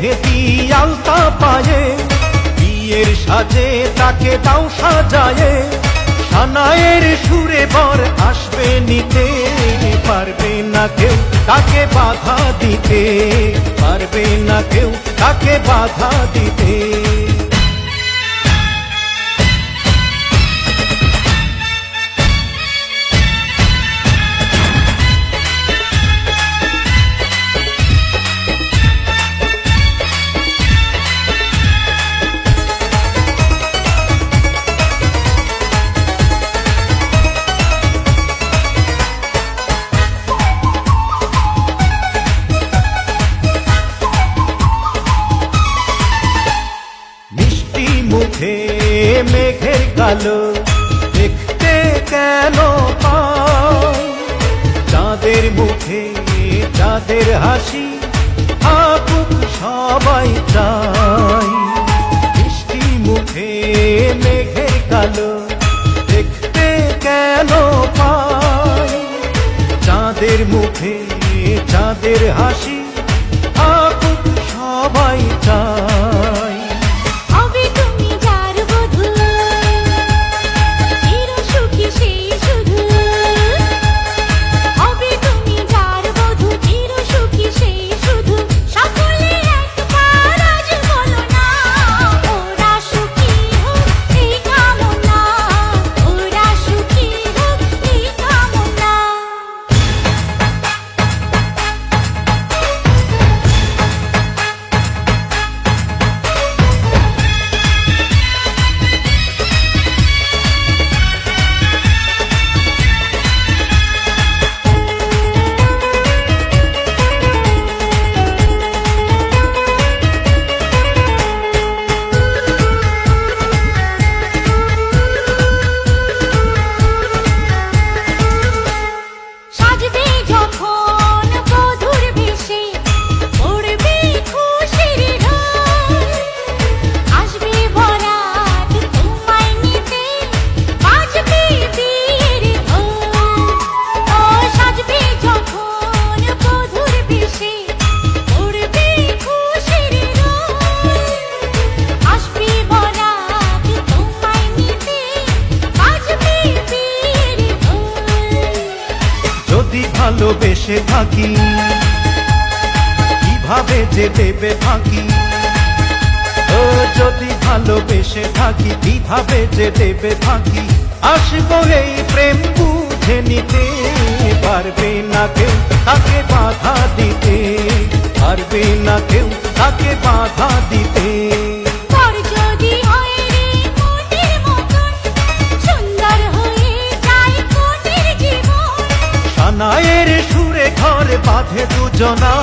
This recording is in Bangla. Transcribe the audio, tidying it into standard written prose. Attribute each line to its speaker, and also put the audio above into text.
Speaker 1: মেহেদি আলতা পায়ে, বিয়ের সাজে তাকে দাও সাজায়ে, সানায়ের সুরে বর আসবে নিতে, পারবে না কেউ তাকে বাধা দিতে, পারবে না কেউ তাকে বাধা দিতে। মুখে মেঘের কালো দেখতে কেন পাই, চাঁদের মুখে চাঁদের হাসি থাকুক সবাই চাই। মিষ্টি মুখে মেঘের কালো দেখতে কেন পাই, চাঁদের মুখে চাঁদের হাসি থাকুক সবাই চাই। ভালোবেসে থাকি কিভাবে যে দেবে ফাঁকি, ও যদি ভালোবেসে থাকি কিভাবে যে দেবে ফাঁকি, আসবো এই প্রেম বুঝে নিতে, পারবে না কেউ তাকে বাধা দিতে, পারবে না কেউ তাকে বাধা দিতে। সানায়ের সুরে ঘরে বাঁধে দুজনা।